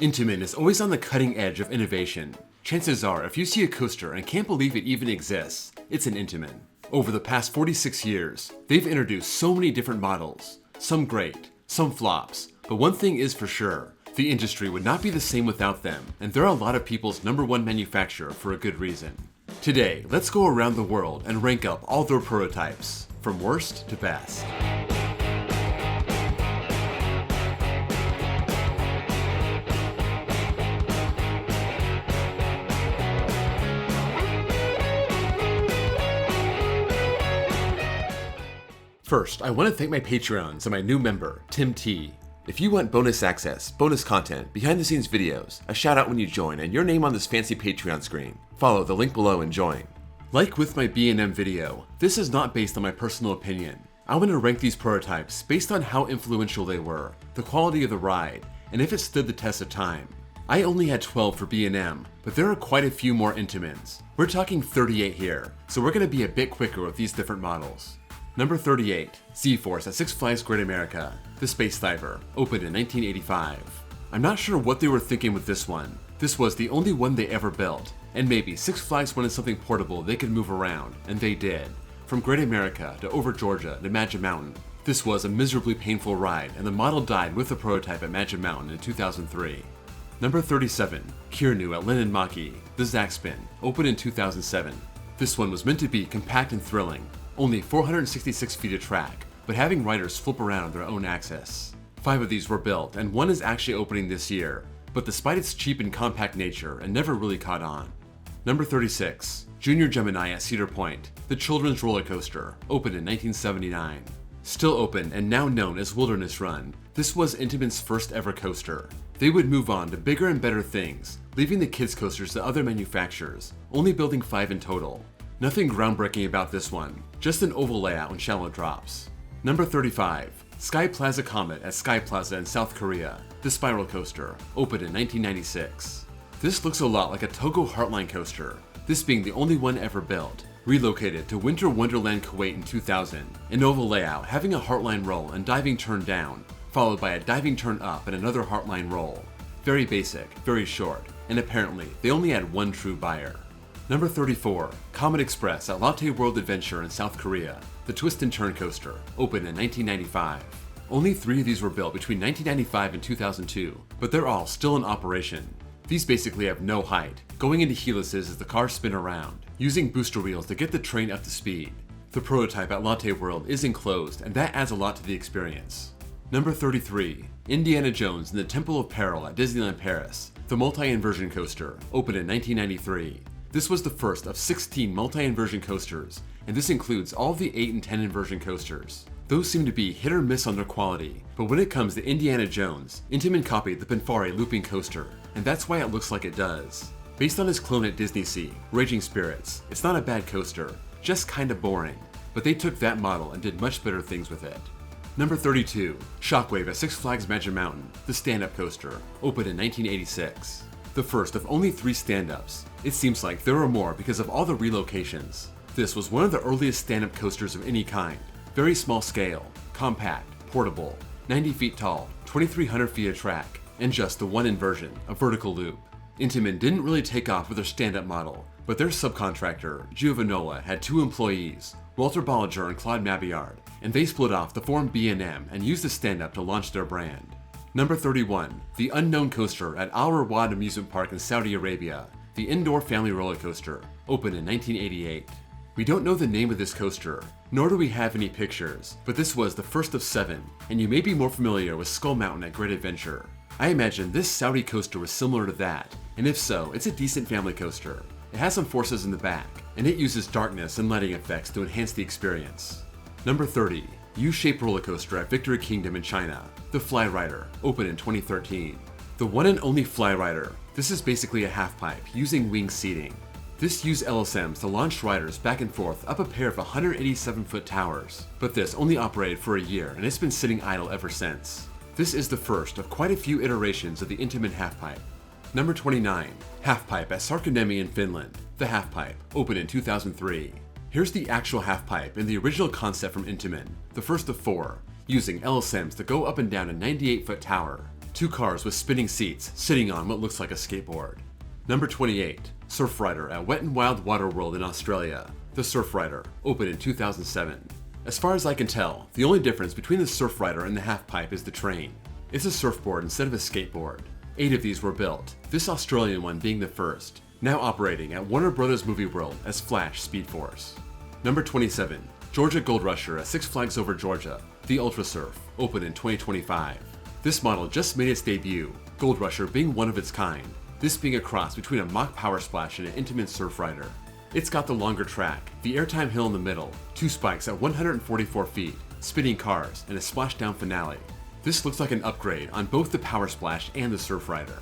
Intamin is always on the cutting edge of innovation. Chances are, if you see a coaster and can't believe it even exists, it's an Intamin. Over the past 46 years, they've introduced so many different models. Some great, some flops, but one thing is for sure, the industry would not be the same without them, and they're a lot of people's #1 manufacturer for a good reason. Today, let's go around the world and rank up all their prototypes, from worst to best. First, I want to thank my Patreons and my new member, Tim T. If you want bonus access, bonus content, behind the scenes videos, a shout out when you join, and your name on this fancy Patreon screen, follow the link below and join. Like with my B&M video, this is not based on my personal opinion. I want to rank these prototypes based on how influential they were, the quality of the ride, and if it stood the test of time. I only had 12 for B&M, but there are quite a few more Intamins. We're talking 38 here, so we're going to be a bit quicker with these different models. Number 38, Z-Force at Six Flags Great America, the Space Diver, opened in 1985. I'm not sure what they were thinking with this one. This was the only one they ever built, and maybe Six Flags wanted something portable they could move around, and they did. From Great America to over Georgia to Magic Mountain, this was a miserably painful ride, and the model died with the prototype at Magic Mountain in 2003. Number 37, Kirnu at Linnanmäki, the Zackspin, opened in 2007. This one was meant to be compact and thrilling. Only 466 feet of track, but having riders flip around on their own axis. 5 of these were built, and one is actually opening this year, but despite its cheap and compact nature, it never really caught on. Number 36, Junior Gemini at Cedar Point, the children's roller coaster, opened in 1979. Still open and now known as Wilderness Run, this was Intamin's first ever coaster. They would move on to bigger and better things, leaving the kids' coasters to other manufacturers, only building 5 in total. Nothing groundbreaking about this one, just an oval layout and shallow drops. Number 35, Sky Plaza Comet at Sky Plaza in South Korea, the spiral coaster, opened in 1996. This looks a lot like a Togo Heartline coaster, this being the only one ever built. Relocated to Winter Wonderland Kuwait in 2000, an oval layout having a Heartline roll and diving turn down, followed by a diving turn up and another Heartline roll. Very basic, very short, and apparently they only had one true buyer. Number 34, Comet Express at Lotte World Adventure in South Korea, the twist and turn coaster, opened in 1995. Only 3 of these were built between 1995 and 2002, but they're all still in operation. These basically have no height, going into helices as the cars spin around, using booster wheels to get the train up to speed. The prototype at Lotte World is enclosed, and that adds a lot to the experience. Number 33, Indiana Jones and the Temple of Peril at Disneyland Paris, the multi-inversion coaster, opened in 1993. This was the first of 16 multi-inversion coasters, and this includes all of the 8 and 10 inversion coasters. Those seem to be hit or miss on their quality, but when it comes to Indiana Jones, Intamin copied the Pinfari looping coaster, and that's why it looks like it does. Based on his clone at Disney Sea, Raging Spirits, it's not a bad coaster, just kinda boring, but they took that model and did much better things with it. Number 32, Shockwave at Six Flags Magic Mountain, the stand-up coaster, opened in 1986. The first of only 3 stand-ups. It seems like there are more because of all the relocations. This was one of the earliest stand-up coasters of any kind. Very small scale, compact, portable, 90 feet tall, 2,300 feet of track, and just the one inversion, a vertical loop. Intamin didn't really take off with their stand-up model, but their subcontractor, Giovanola, had 2 employees, Walter Bollinger and Claude Mabillard, and they split off to form B&M and used the stand-up to launch their brand. Number 31, the Unknown Coaster at Al Rawad Amusement Park in Saudi Arabia, the indoor family roller coaster, opened in 1988. We don't know the name of this coaster, nor do we have any pictures, but this was the first of 7, and you may be more familiar with Skull Mountain at Great Adventure. I imagine this Saudi coaster was similar to that, and if so, it's a decent family coaster. It has some forces in the back, and it uses darkness and lighting effects to enhance the experience. Number 30, U-shaped roller coaster at Victory Kingdom in China, the Fly Rider, opened in 2013. The one and only Fly Rider. This is basically a half-pipe using wing seating. This used LSMs to launch riders back and forth up a pair of 187-foot towers, but this only operated for a year and it's been sitting idle ever since. This is the first of quite a few iterations of the Intamin half-pipe. Number 29, half-pipe at Sarkaniemi in Finland, the half-pipe, opened in 2003. Here's the actual half-pipe in the original concept from Intamin, the first of 4, using LSMs to go up and down a 98-foot tower. 2 cars with spinning seats sitting on what looks like a skateboard. Number 28. Surf Rider at Wet n Wild Water World in Australia. The Surf Rider, opened in 2007. As far as I can tell, the only difference between the Surf Rider and the halfpipe is the train. It's a surfboard instead of a skateboard. 8 of these were built, this Australian one being the first, now operating at Warner Bros. Movie World as Flash Speed Force. Number 27. Georgia Gold Rusher at Six Flags Over Georgia, the Ultra Surf, opened in 2025. This model just made its debut, Gold Rusher being one of its kind, this being a cross between a mock Power Splash and an Intamin Surf Rider. It's got the longer track, the airtime hill in the middle, 2 spikes at 144 feet, spinning cars, and a splashdown finale. This looks like an upgrade on both the Power Splash and the Surf Rider.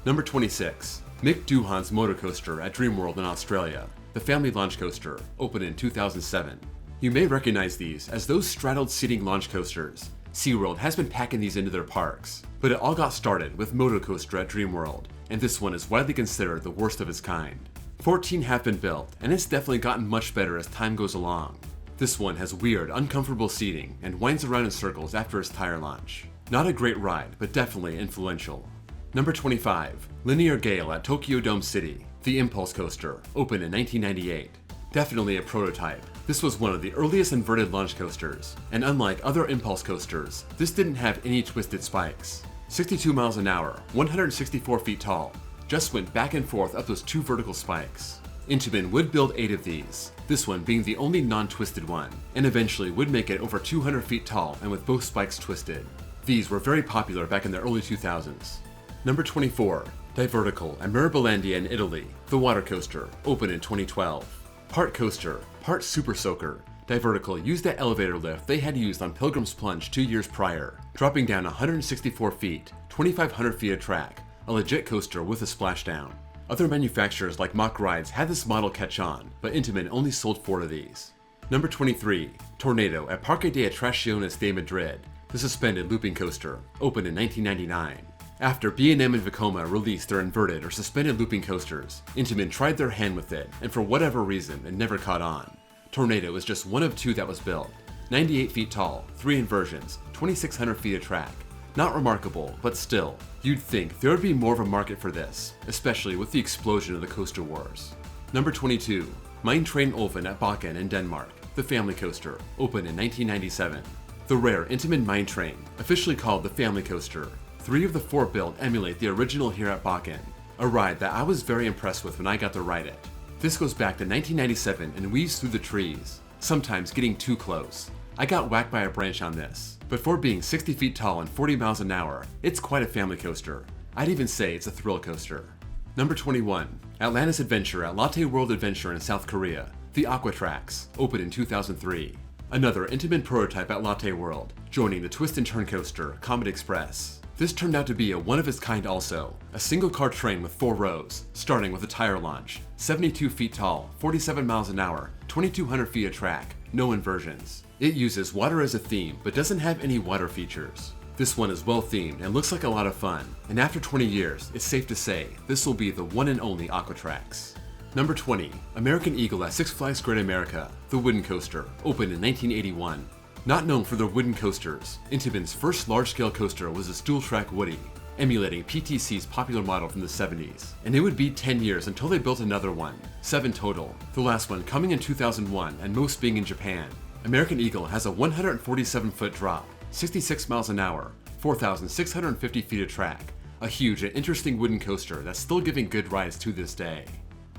Number 26. Mick Doohan's Motor Coaster at Dreamworld in Australia, the family launch coaster, opened in 2007. You may recognize these as those straddled seating launch coasters. SeaWorld has been packing these into their parks, but it all got started with Motor Coaster at Dreamworld, and this one is widely considered the worst of its kind. 14 have been built, and it's definitely gotten much better as time goes along. This one has weird, uncomfortable seating and winds around in circles after its tire launch. Not a great ride, but definitely influential. Number 25. Linear Gale at Tokyo Dome City, the Impulse Coaster, opened in 1998. Definitely a prototype. This was one of the earliest inverted launch coasters, and unlike other Impulse coasters, this didn't have any twisted spikes. 62 miles an hour, 164 feet tall, just went back and forth up those 2 vertical spikes. Intamin would build 8 of these, this one being the only non-twisted one, and eventually would make it over 200 feet tall and with both spikes twisted. These were very popular back in the early 2000s. Number 24. Divertical at Mirabilandia in Italy, the water coaster, opened in 2012. Part coaster, part super soaker, Divertical used that elevator lift they had used on Pilgrim's Plunge 2 years prior, dropping down 164 feet, 2,500 feet of track, a legit coaster with a splashdown. Other manufacturers like Mach Rides had this model catch on, but Intamin only sold 4 of these. Number 23. Tornado at Parque de Atracciones de Madrid, the suspended looping coaster, opened in 1999. After B&M and Vekoma released their inverted or suspended looping coasters, Intamin tried their hand with it, and for whatever reason, it never caught on. Tornado was just one of 2 that was built. 98 feet tall, 3 inversions, 2,600 feet of track. Not remarkable, but still, you'd think there would be more of a market for this, especially with the explosion of the coaster wars. Number 22. Mine Train Ulven at Bakken in Denmark, the family coaster, opened in 1997. The rare Intamin Mine Train, officially called the family coaster, 3 of the 4 built emulate the original here at Bakken, a ride that I was very impressed with when I got to ride it. This goes back to 1997 and weaves through the trees, sometimes getting too close. I got whacked by a branch on this, but for being 60 feet tall and 40 miles an hour, it's quite a family coaster. I'd even say it's a thrill coaster. Number 21. Atlantis Adventure at Lotte World Adventure in South Korea, the Aqua Tracks, opened in 2003. Another Intamin prototype at Lotte World, joining the twist and turn coaster, Comet Express. This turned out to be a one of its kind also, a single car train with 4 rows, starting with a tire launch, 72 feet tall, 47 miles an hour, 2,200 feet of track, no inversions. It uses water as a theme, but doesn't have any water features. This one is well themed and looks like a lot of fun, and after 20 years, it's safe to say, this will be the one and only Aqua Tracks. Number 20. American Eagle at Six Flags Great America, the wooden coaster, opened in 1981. Not known for their wooden coasters, Intamin's first large-scale coaster was a stool-track Woody, emulating PTC's popular model from the 70s, and it would be 10 years until they built another one, 7 total, the last one coming in 2001 and most being in Japan. American Eagle has a 147-foot drop, 66 miles an hour, 4,650 feet of track, a huge and interesting wooden coaster that's still giving good rides to this day.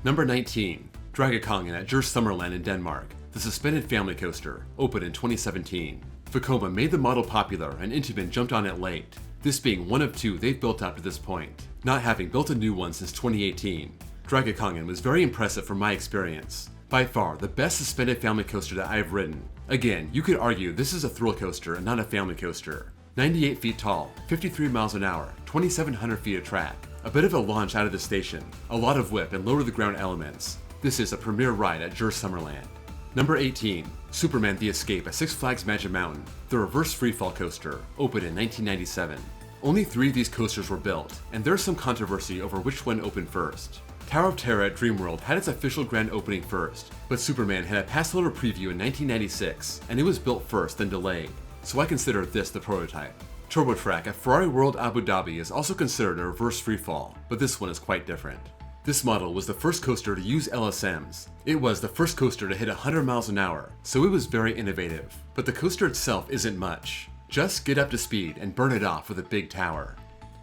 Number 19. Dragakongen at Djurs Sommerland in Denmark, the suspended family coaster, opened in 2017. Vekoma made the model popular and Intamin jumped on it late, this being one of 2 they've built up to this point, not having built a new one since 2018. Dragakongen was very impressive from my experience. By far the best suspended family coaster that I have ridden. Again, you could argue this is a thrill coaster and not a family coaster. 98 feet tall, 53 miles an hour, 2,700 feet of track, a bit of a launch out of the station, a lot of whip and lower the ground elements. This is a premier ride at Djurs Sommerland. Number 18. Superman the Escape at Six Flags Magic Mountain, the reverse freefall coaster, opened in 1997. Only 3 of these coasters were built, and there's some controversy over which one opened first. Tower of Terror at Dreamworld had its official grand opening first, but Superman had a past loader preview in 1996, and it was built first then delayed, so I consider this the prototype. TurboTrack at Ferrari World Abu Dhabi is also considered a reverse freefall, but this one is quite different. This model was the first coaster to use LSMs. It was the first coaster to hit 100 miles an hour, so it was very innovative. But the coaster itself isn't much. Just get up to speed and burn it off with a big tower.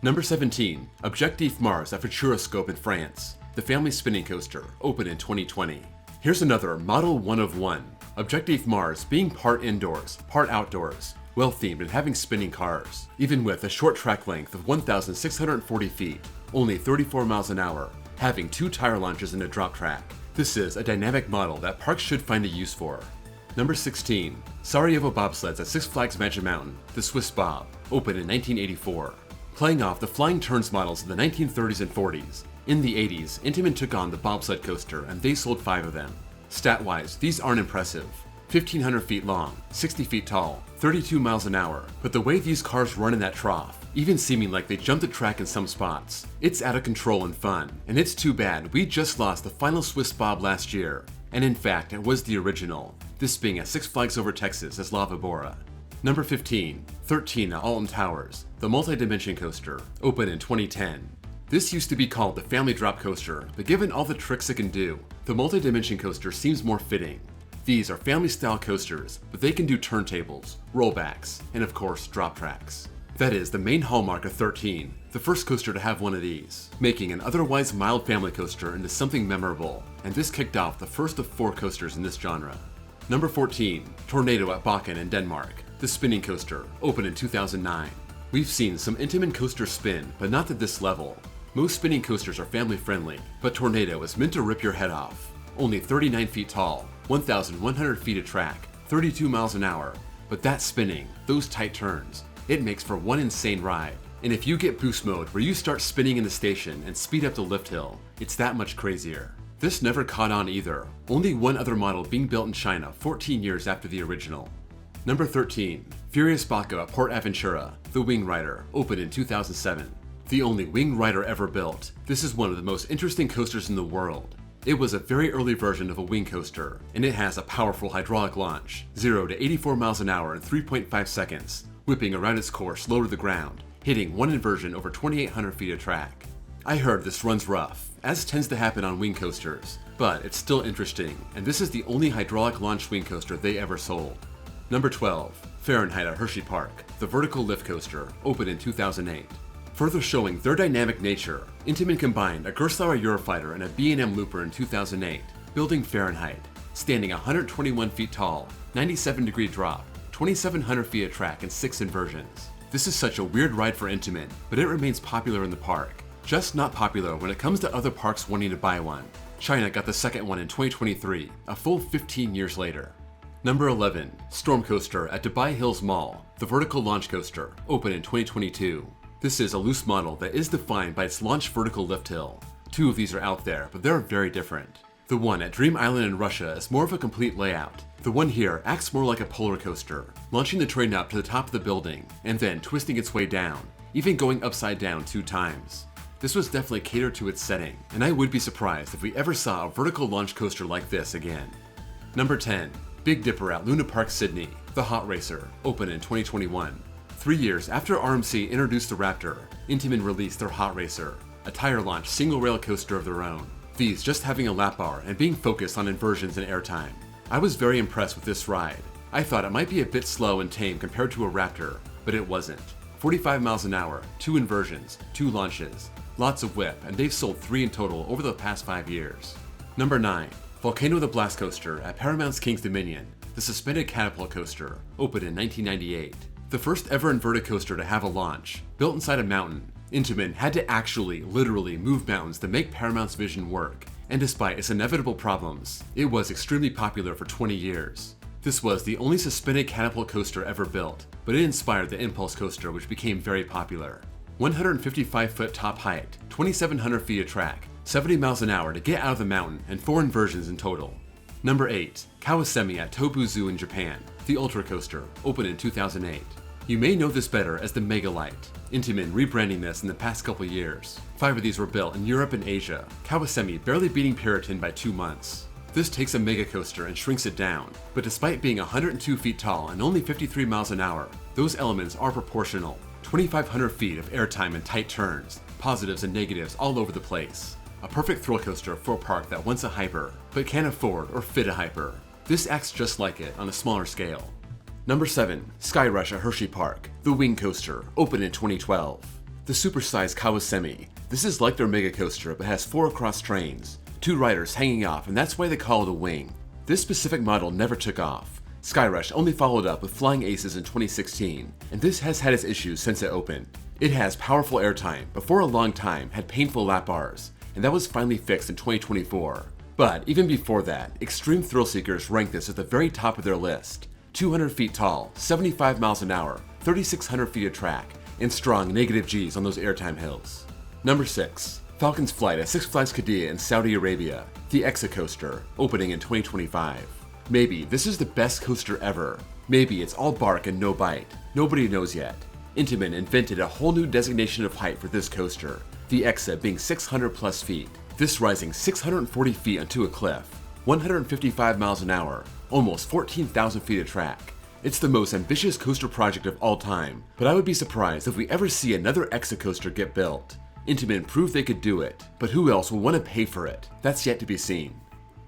Number 17, Objectif Mars at Futuroscope in France. The family spinning coaster, opened in 2020. Here's another model one of one. Objectif Mars being part indoors, part outdoors, well themed and having spinning cars, even with a short track length of 1,640 feet, only 34 miles an hour, having 2 tire launches and a drop track. This is a dynamic model that parks should find a use for. Number 16, Sarajevo bobsleds at Six Flags Magic Mountain, the Swiss Bob, opened in 1984. Playing off the flying turns models of the 1930s and 40s, in the 80s, Intamin took on the bobsled coaster and they sold 5 of them. Stat-wise, these aren't impressive. 1,500 feet long, 60 feet tall, 32 miles an hour, but the way these cars run in that trough, even seeming like they jump the track in some spots, it's out of control and fun, and it's too bad we just lost the final Swiss Bob last year, and in fact it was the original, this being at Six Flags Over Texas as Lava Bora. Number 15, 13 at Alton Towers, the multi-dimension coaster, opened in 2010. This used to be called the family drop coaster, but given all the tricks it can do, the multi-dimension coaster seems more fitting. These are family-style coasters, but they can do turntables, rollbacks, and of course drop tracks. That is the main hallmark of 13, the first coaster to have one of these, making an otherwise mild family coaster into something memorable, and this kicked off the first of 4 coasters in this genre. Number 14, Tornado at Bakken in Denmark, the spinning coaster, opened in 2009. We've seen some Intamin coasters spin, but not to this level. Most spinning coasters are family friendly, but Tornado is meant to rip your head off. Only 39 feet tall, 1,100 feet of track, 32 miles an hour, but that spinning, those tight turns, it makes for one insane ride. And if you get boost mode where you start spinning in the station and speed up the lift hill, it's that much crazier. This never caught on either, only one other model being built in China 14 years after the original. Number 13, Furious Baco at Port Aventura, the Wing Rider, opened in 2007. The only wing rider ever built, this is one of the most interesting coasters in the world. It was a very early version of a wing coaster, and it has a powerful hydraulic launch, 0 to 84 miles an hour in 3.5 seconds, whipping around its course low to the ground, hitting one inversion over 2,800 feet of track. I heard this runs rough, as tends to happen on wing coasters, but it's still interesting, and this is the only hydraulic launch wing coaster they ever sold. Number 12, Fahrenheit at Hershey Park, the vertical lift coaster, opened in 2008. Further showing their dynamic nature, Intamin combined a Gerstlauer Eurofighter and a B&M Looper in 2008, building Fahrenheit, standing 121 feet tall, 97-degree drop, 2,700 feet of track and 6 inversions. This is such a weird ride for Intamin, but it remains popular in the park. Just not popular when it comes to other parks wanting to buy one. China got the second one in 2023, a full 15 years later. Number 11, Storm Coaster at Dubai Hills Mall, the vertical launch coaster, opened in 2022. This is a loose model that is defined by its launch vertical lift hill. 2 of these are out there, but they're very different. The one at Dream Island in Russia is more of a complete layout. The one here acts more like a polar coaster, launching the train up to the top of the building, and then twisting its way down, even going upside down 2 times. This was definitely catered to its setting, and I would be surprised if we ever saw a vertical launch coaster like this again. Number 10, Big Dipper at Luna Park Sydney, the Hot Racer, opened in 2021. 3 years after RMC introduced the Raptor, Intamin released their Hot Racer, a tire-launched single-rail coaster of their own. These just having a lap bar and being focused on inversions and airtime. I was very impressed with this ride. I thought it might be a bit slow and tame compared to a Raptor, but it wasn't. 45 miles an hour, 2 inversions, 2 launches, lots of whip, and they've sold 3 in total over the past 5 years. Number 9, Volcano the Blast Coaster at Paramount's King's Dominion, the suspended catapult coaster, opened in 1998. The first ever inverted coaster to have a launch, built inside a mountain, Intamin had to actually, literally move mountains to make Paramount's vision work, and despite its inevitable problems, it was extremely popular for 20 years. This was the only suspended catapult coaster ever built, but it inspired the Impulse coaster, which became very popular. 155-foot top height, 2,700 feet of track, 70 miles an hour to get out of the mountain, and 4 inversions in total. Number 8, Kawasemi at Tobu Zoo in Japan, the Ultra Coaster, opened in 2008. You may know this better as the Megalight. Intamin rebranding this in the past couple years. 5 of these were built in Europe and Asia, Kawasemi barely beating Peloton by 2 months. This takes a mega coaster and shrinks it down, but despite being 102 feet tall and only 53 miles an hour, those elements are proportional. 2,500 feet of airtime and tight turns, positives and negatives all over the place. A perfect thrill coaster for a park that wants a hyper, but can't afford or fit a hyper. This acts just like it on a smaller scale. Number 7. Skyrush at Hershey Park, the wing coaster, opened in 2012. The supersized Kawasemi. This is like their mega coaster but has 4 across trains, 2 riders hanging off, and that's why they call it a wing. This specific model never took off. Skyrush only followed up with Flying Aces in 2016, and this has had its issues since it opened. It has powerful airtime, but for a long time had painful lap bars, and that was finally fixed in 2024. But even before that, extreme thrill seekers rank this at the very top of their list. 200 feet tall, 75 miles an hour, 3,600 feet of track, and strong negative G's on those airtime hills. Number 6. Falcon's Flight at Six Flags Qiddiya in Saudi Arabia, the Exa coaster, opening in 2025. Maybe this is the best coaster ever. Maybe it's all bark and no bite. Nobody knows yet. Intamin invented a whole new designation of height for this coaster, the Exa being 600 plus feet. This rising 640 feet onto a cliff, 155 miles an hour, almost 14,000 feet of track. It's the most ambitious coaster project of all time, but I would be surprised if we ever see another Exa coaster get built. Intamin proved they could do it, but who else will want to pay for it? That's yet to be seen.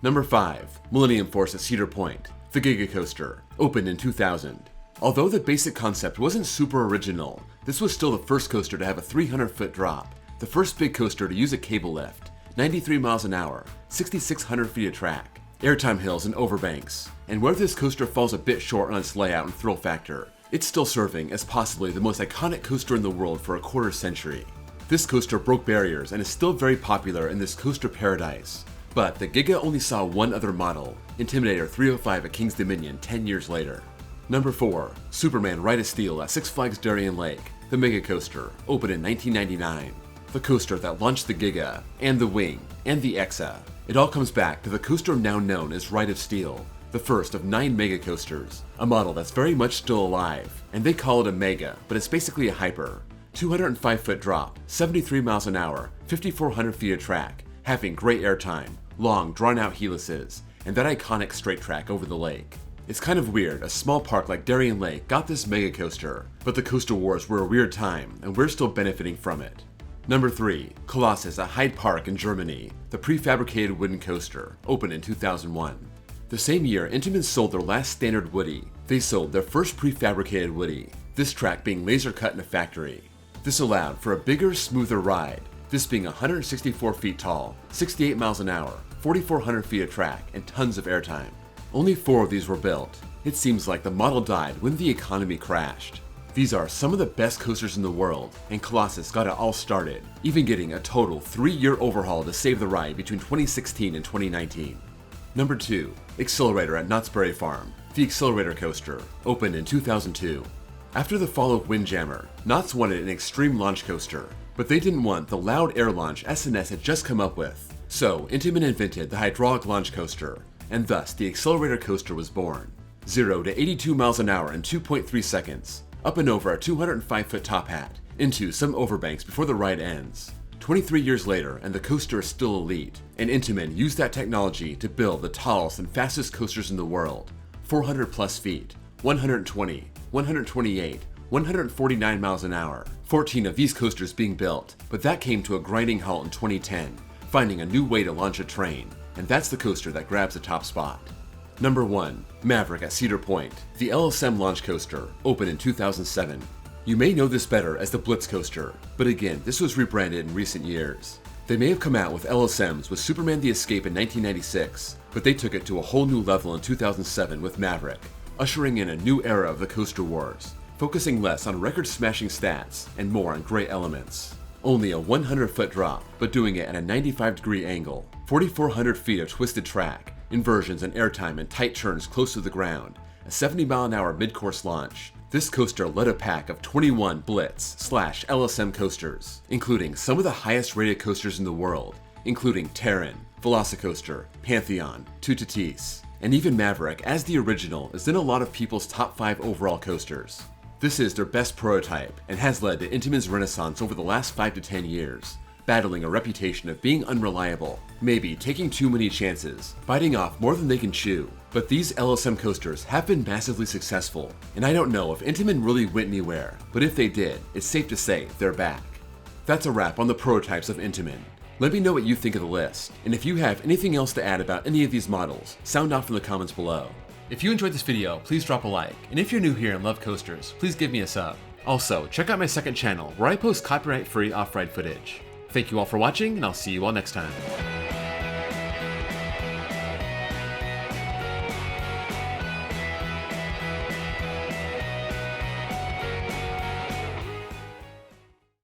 Number 5. Millennium Force at Cedar Point, the Giga Coaster, opened in 2000. Although the basic concept wasn't super original, this was still the first coaster to have a 300-foot drop, the first big coaster to use a cable lift, 93 miles an hour, 6,600 feet of track, airtime hills and overbanks. And where this coaster falls a bit short on its layout and thrill factor, it's still serving as possibly the most iconic coaster in the world for a quarter century. This coaster broke barriers and is still very popular in this coaster paradise. But the Giga only saw one other model, Intimidator 305 at King's Dominion 10 years later. Number 4. Superman Ride of Steel at Six Flags Darien Lake, the Mega Coaster, opened in 1999. The coaster that launched the Giga, and the Wing, and the Exa. It all comes back to the coaster now known as Ride of Steel, the first of 9 mega coasters, a model that's very much still alive, and they call it a mega, but it's basically a hyper. 205-foot drop, 73 miles an hour, 5,400 feet of track, having great airtime, long drawn-out helices, and that iconic straight track over the lake. It's kind of weird, a small park like Darien Lake got this mega coaster, but the coaster wars were a weird time, and we're still benefiting from it. Number 3. Colossus at Hyde Park in Germany, the prefabricated wooden coaster, opened in 2001. The same year, Intamin sold their last standard Woody. They sold their first prefabricated Woody, this track being laser cut in a factory. This allowed for a bigger, smoother ride, this being 164 feet tall, 68 miles an hour, 4,400 feet of track, and tons of airtime. Only 4 of these were built. It seems like the model died when the economy crashed. These are some of the best coasters in the world, and Colossus got it all started, even getting a total 3-year overhaul to save the ride between 2016 and 2019. Number 2. Accelerator at Knott's Berry Farm, the Accelerator Coaster, opened in 2002. After the fall of Windjammer, Knott's wanted an extreme launch coaster, but they didn't want the loud air launch S&S had just come up with. So Intamin invented the hydraulic launch coaster, and thus the Accelerator Coaster was born. 0 to 82 miles an hour in 2.3 seconds, up and over a 205-foot top hat, into some overbanks before the ride ends. 23 years later, and the coaster is still elite, and Intamin used that technology to build the tallest and fastest coasters in the world. 400 plus feet, 120, 128, 149 miles an hour. 14 of these coasters being built, but that came to a grinding halt in 2010, finding a new way to launch a train, and that's the coaster that grabs the top spot. Number 1. Maverick at Cedar Point, the LSM launch coaster, opened in 2007. You may know this better as the Blitz coaster, but again, this was rebranded in recent years. They may have come out with LSMs with Superman the Escape in 1996, but they took it to a whole new level in 2007 with Maverick, ushering in a new era of the coaster wars, focusing less on record-smashing stats and more on great elements. Only a 100-foot drop, but doing it at a 95-degree angle, 4,400 feet of twisted track, inversions and airtime and tight turns close to the ground, a 70-mile-an-hour mid-course launch. This coaster led a pack of 21 Blitz/LSM coasters, including some of the highest-rated coasters in the world, including Terran, Velocicoaster, Pantheon, Tutatis, and even Maverick, as the original, is in a lot of people's top 5 overall coasters. This is their best prototype, and has led to Intamin's renaissance over the last 5 to 10 years. battling a reputation of being unreliable, maybe taking too many chances, biting off more than they can chew. But these LSM coasters have been massively successful, and I don't know if Intamin really went anywhere, but if they did, it's safe to say they're back. That's a wrap on the prototypes of Intamin. Let me know what you think of the list, and if you have anything else to add about any of these models, sound off in the comments below. If you enjoyed this video, please drop a like, and if you're new here and love coasters, please give me a sub. Also, check out my second channel, where I post copyright-free off-ride footage. Thank you all for watching, and I'll see you all next time.